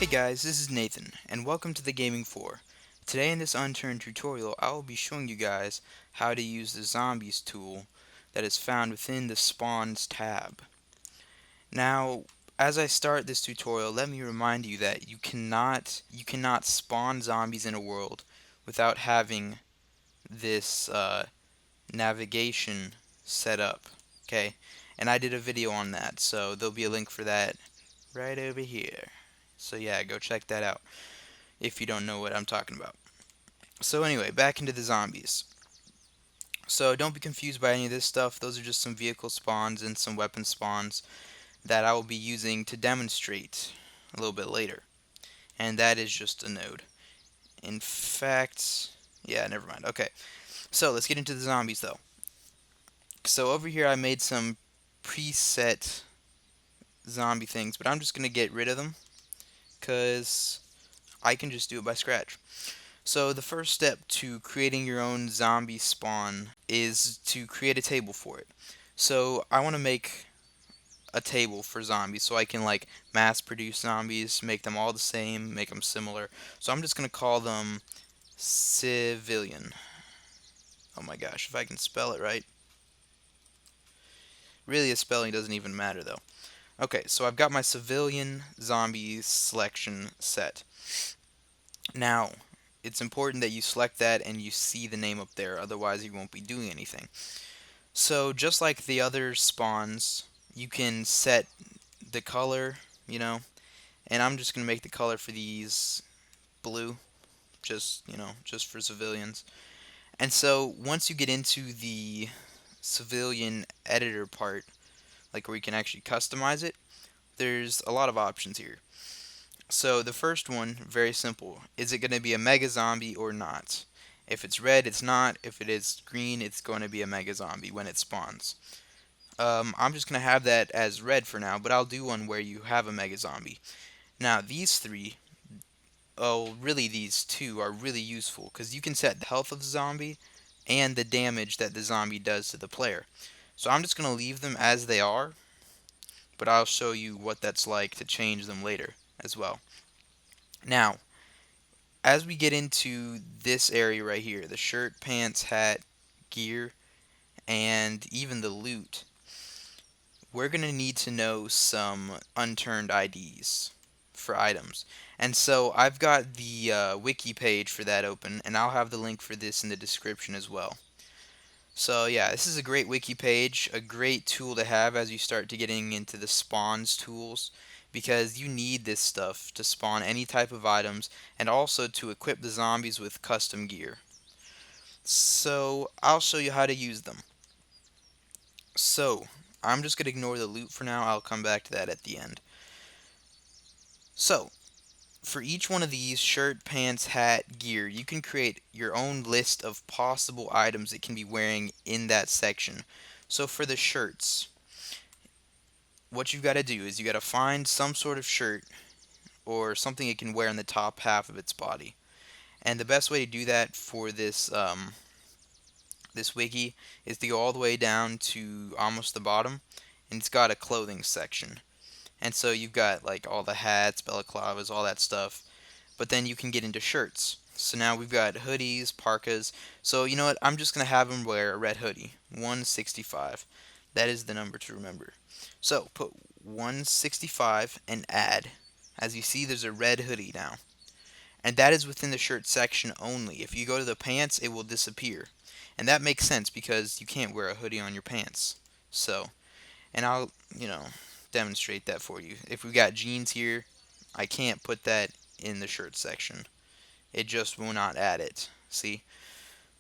Hey guys, this is Nathan, and welcome to the Gaming 4. Today in this Unturned tutorial, I will be showing you guys how to use the Zombies tool that is found within the Spawns tab. Now, as I start this tutorial, let me remind you that you cannot spawn zombies in a world without having this navigation set up. Okay, and I did a video on that, so there'll be a link for that right over here. So yeah, go check that out if you don't know what I'm talking about. So anyway, back into the zombies. So don't be confused by any of this stuff. Those are just some vehicle spawns and some weapon spawns that I will be using to demonstrate a little bit later. And that is just a node. In fact, yeah, never mind. Okay, so let's get into the zombies though. So over here I made some preset zombie things, but I'm just going to get rid of them because I can just do it by scratch. So the first step to creating your own zombie spawn is to create a table for it. So I want to make a table for zombies so I can like mass produce zombies, make them all the same, make them similar. So I'm just going to call them civilian. Oh my gosh, if I can spell it right. Really, a spelling doesn't even matter though. Okay, so I've got my civilian zombie selection set. Now, it's important that you select that and you see the name up there, otherwise you won't be doing anything. So just like the other spawns, you can set the color, and I'm just going to make the color for these blue, just for civilians. And so once you get into the civilian editor part, like where you can actually customize it, there's a lot of options here. So the first one, very simple. Is it going to be a mega zombie or not? If it's red, it's not. If it is green, it's going to be a mega zombie when it spawns. I'm just going to have that as red for now, but I'll do one where you have a mega zombie. Now these three, oh really these two are really useful because you can set the health of the zombie and the damage that the zombie does to the player. So I'm just going to leave them as they are, but I'll show you what that's like to change them later as well. Now, as we get into this area right here, the shirt, pants, hat, gear, and even the loot, we're going to need to know some unturned IDs for items. And so I've got the wiki page for that open, and I'll have the link for this in the description as well. So yeah, this is a great wiki page, a great tool to have as you start to getting into the spawns tools, because you need this stuff to spawn any type of items and also to equip the zombies with custom gear. So I'll show you how to use them. So I'm just going to ignore the loot for now. I'll come back to that at the end. So for each one of these shirt, pants, hat, gear, you can create your own list of possible items it can be wearing in that section. So for the shirts, what you've got to do is you got to find some sort of shirt or something it can wear in the top half of its body. And the best way to do that for this wiki is to go all the way down to almost the bottom, and it's got a clothing section. And so you've got like all the hats, balaclavas, all that stuff. But then you can get into shirts. So now we've got hoodies, parkas. So you know what? I'm just going to have them wear a red hoodie. 165. That is the number to remember. So put 165 and add. As you see, there's a red hoodie now. And that is within the shirt section only. If you go to the pants, it will disappear. And that makes sense because you can't wear a hoodie on your pants. So, and I'll, demonstrate that for you. If we got jeans here, I can't put that in the shirt section. It just will not add it. See?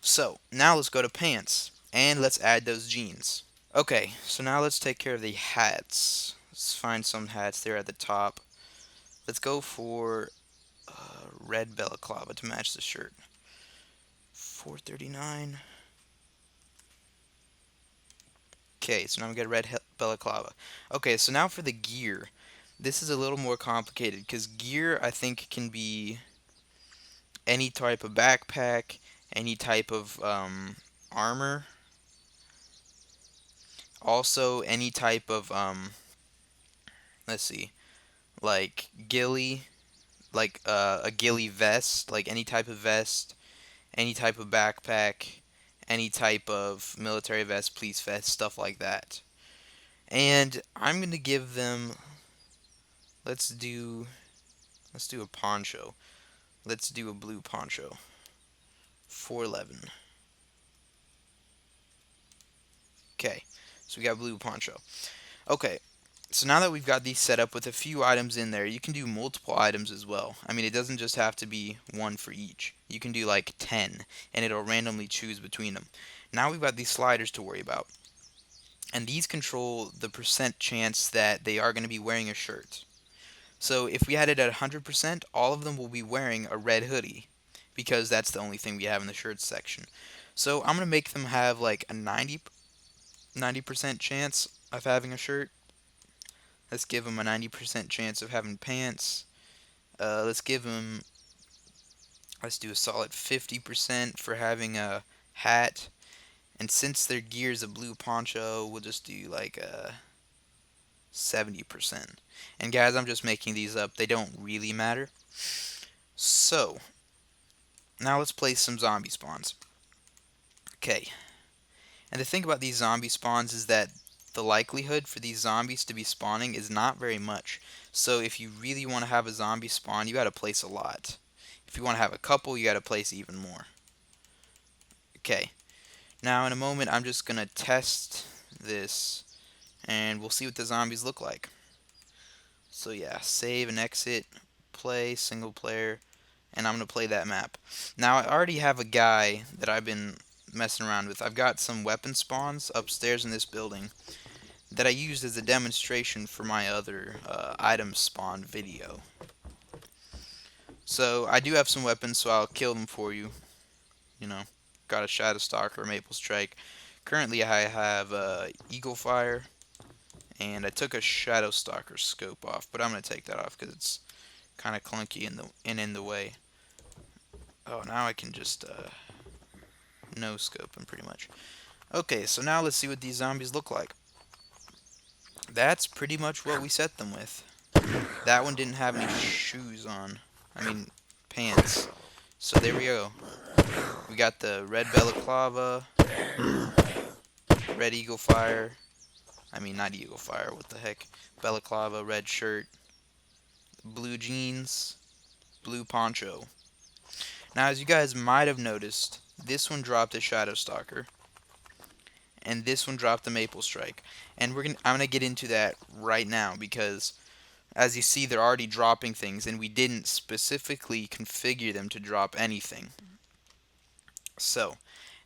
So, now let's go to pants. And let's add those jeans. Okay, so now let's take care of the hats. Let's find some hats there at the top. Let's go for red balaclava to match the shirt. 439. Okay, so now we got a red balaclava. Okay, so now for the gear. This is a little more complicated because gear I think can be any type of backpack, any type of armor, also any type of let's see, like ghillie, like a ghillie vest, like any type of vest, any type of backpack, any type of military vest, police vest, stuff like that. And I'm gonna give them. Let's do. Let's do a poncho. Let's do a blue poncho. 411. Okay, so we got blue poncho. Okay, so now that we've got these set up with a few items in there, you can do multiple items as well. I mean, it doesn't just have to be one for each. You can do like 10, and it'll randomly choose between them. Now we've got these sliders to worry about, and these control the percent chance that they are going to be wearing a shirt. So if we had it at 100%, all of them will be wearing a red hoodie, because that's the only thing we have in the shirts section. So I'm going to make them have like a 90% chance of having a shirt. Let's give them a 90% chance of having pants. Let's give them, let's do a solid 50% for having a hat. And since their gear is a blue poncho, we'll just do like a 70%. And guys, I'm just making these up. They don't really matter. So, now let's place some zombie spawns. Okay. And the thing about these zombie spawns is that the likelihood for these zombies to be spawning is not very much. So if you really want to have a zombie spawn, you got to place a lot. If you want to have a couple, you got to place even more. Okay. Now in a moment, I'm just going to test this, and we'll see what the zombies look like. So yeah, save and exit, play, single player, and I'm going to play that map. Now I already have a guy that I've been messing around with. I've got some weapon spawns upstairs in this building that I used as a demonstration for my other item spawn video. So I do have some weapons, so I'll kill them for you. You know, got a Shadow Stalker, Maple Strike. Currently I have Eagle Fire, and I took a Shadow Stalker scope off, but I'm gonna take that off because it's kind of clunky in the way. Oh, now I can just no scope them pretty much. Okay, so now let's see what these zombies look like. That's pretty much what we set them with. That one didn't have any shoes on. I mean, pants. So there we go. We got the red balaclava, red eagle fire. I mean, not eagle fire, what the heck. Balaclava, red shirt, blue jeans, blue poncho. Now, as you guys might have noticed, this one dropped a Shadow Stalker, and this one dropped the Maple Strike. And I'm gonna get into that right now because, as you see, they're already dropping things, and we didn't specifically configure them to drop anything. So,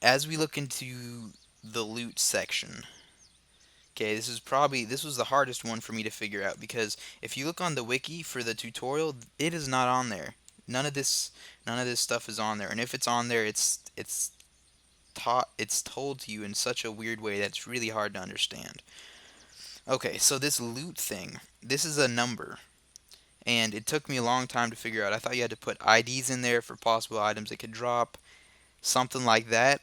as we look into the loot section, okay, this was the hardest one for me to figure out because if you look on the wiki for the tutorial, it is not on there. None of this stuff is on there, and if it's on there, it's told to you in such a weird way that's really hard to understand. Okay, so this loot thing, this is a number, and it took me a long time to figure out. I thought you had to put IDs in there for possible items it could drop, something like that.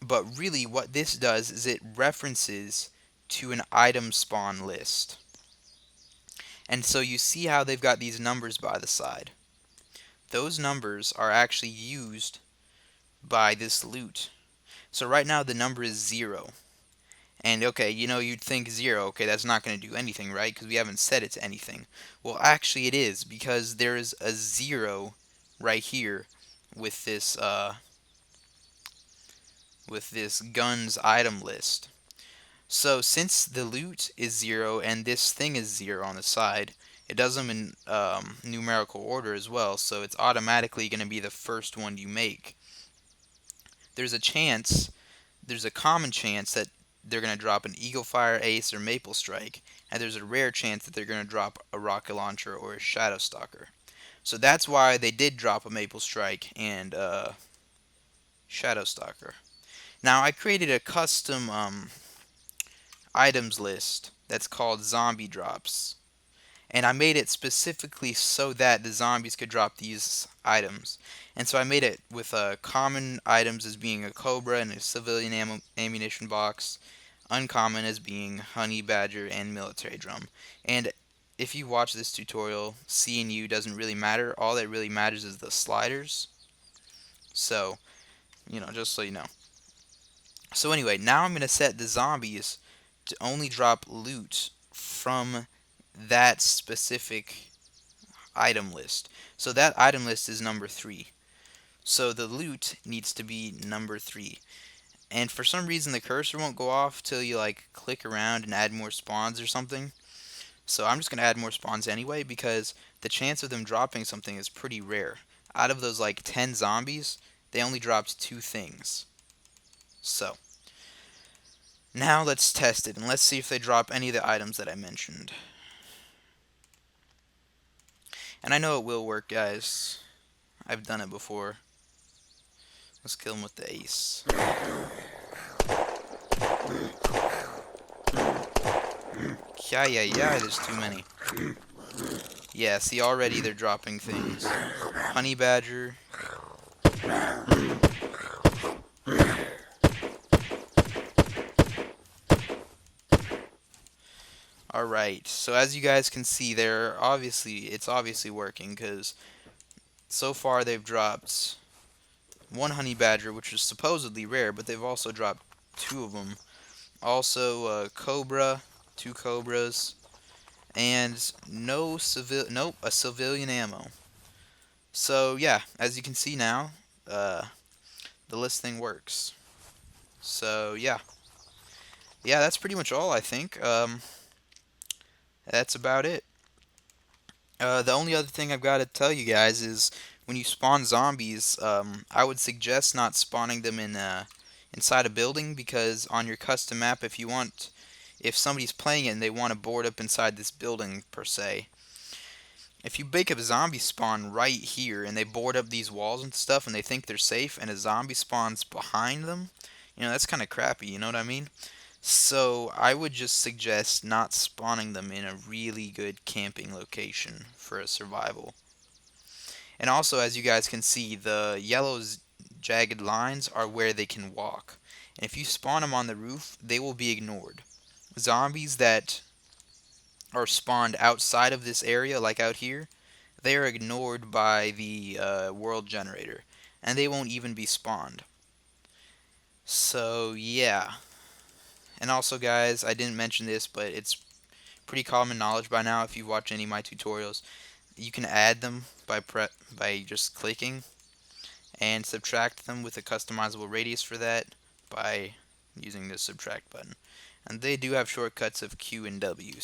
But really, what this does is it references to an item spawn list. And so you see how they've got these numbers by the side. Those numbers are actually used by this loot. So right now the number is 0. And okay, you'd think 0, okay, that's not going to do anything, right? Because we haven't set it to anything. Well, actually it is, because there is a 0 right here with this guns item list. So since the loot is 0 and this thing is 0 on the side, it does them in numerical order as well, so it's automatically going to be the first one you make. There's a common chance that they're going to drop an Eagle Fire, Ace, or Maple Strike, and there's a rare chance that they're going to drop a Rocket Launcher or a Shadow Stalker. So that's why they did drop a Maple Strike and Shadow Stalker. Now I created a custom items list that's called zombie drops, and I made it specifically so that the zombies could drop these items. And so I made it with common items as being a cobra and a civilian ammunition box, uncommon as being honey badger and military drum. And if you watch this tutorial, C and U doesn't really matter. All that really matters is the sliders. So, just so you know. So anyway, now I'm going to set the zombies to only drop loot from that specific item list. So that item list is number 3. So the loot needs to be number 3. And for some reason the cursor won't go off till you like click around and add more spawns or something. So I'm just going to add more spawns anyway because the chance of them dropping something is pretty rare. Out of those like 10 zombies, they only dropped 2 things. So now let's test it and let's see if they drop any of the items that I mentioned. And I know it will work, guys. I've done it before. Let's kill him with the ace. Yeah, there's too many. Yeah, see, already they're dropping things. Honey badger. Alright, so as you guys can see, it's obviously working, because so far they've dropped 1 honey badger, which is supposedly rare, but they've also dropped 2 of them. Also, a cobra, 2 cobras, and nope, a civilian ammo. So yeah, as you can see now, the list thing works. So yeah, that's pretty much all I think. That's about it. The only other thing I've got to tell you guys is when you spawn zombies, I would suggest not spawning them inside a building, because on your custom map, if somebody's playing it and they want to board up inside this building per se, if you make a zombie spawn right here and they board up these walls and stuff and they think they're safe and a zombie spawns behind them, that's kind of crappy, you know what I mean? So I would just suggest not spawning them in a really good camping location for a survival. And also, as you guys can see, the yellow jagged lines are where they can walk. And if you spawn them on the roof, they will be ignored. Zombies that are spawned outside of this area, like out here, they are ignored by the world generator, and they won't even be spawned. So yeah. And also, guys, I didn't mention this, but it's pretty common knowledge by now if you watch any of my tutorials. You can add them by just clicking, and subtract them with a customizable radius for that by using the subtract button. And they do have shortcuts of Q and W,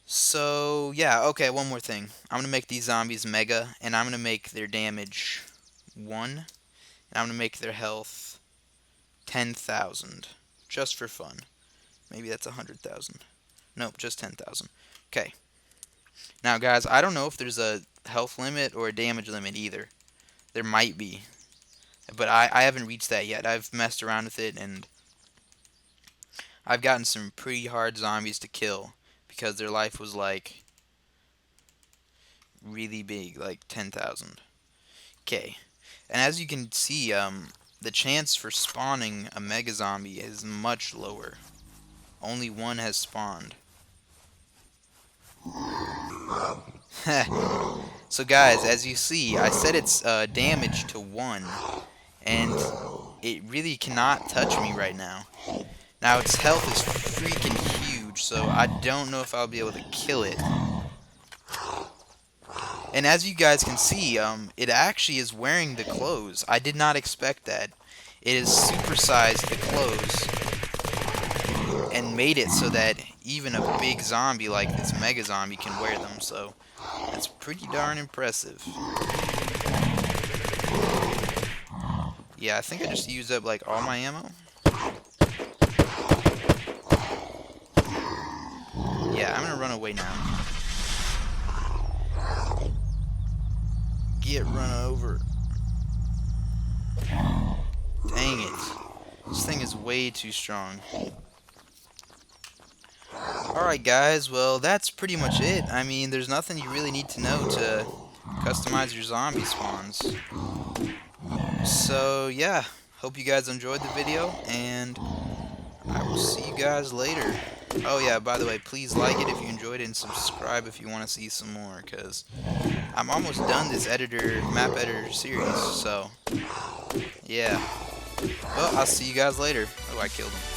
So yeah, okay, one more thing. I'm going to make these zombies mega, and I'm going to make their damage 1, and I'm going to make their health 10,000. Just for fun. Maybe that's 100,000. Nope, just 10,000. Okay. Now, guys, I don't know if there's a health limit or a damage limit either. There might be. But I haven't reached that yet. I've messed around with it, and I've gotten some pretty hard zombies to kill because their life was, like, really big, like 10,000. Okay. And as you can see, the chance for spawning a mega zombie is much lower. Only 1 has spawned. So guys, as you see, I set its damage to 1, and it really cannot touch me right now. Now its health is freaking huge, so I don't know if I'll be able to kill it. And as you guys can see, it actually is wearing the clothes. I did not expect that. It has supersized the clothes and made it so that even a big zombie like this mega zombie can wear them. So that's pretty darn impressive. Yeah, I think I just used up like all my ammo. Yeah, I'm gonna run away now. Get run over. Dang it. This thing is way too strong. Alright guys, well that's pretty much it. I mean, there's nothing you really need to know to customize your zombie spawns. So yeah, hope you guys enjoyed the video, and I will see you guys later. Oh yeah, by the way, please like it if you enjoyed it and subscribe if you want to see some more, because I'm almost done this map editor series, so yeah. Well, I'll see you guys later. Oh, I killed him.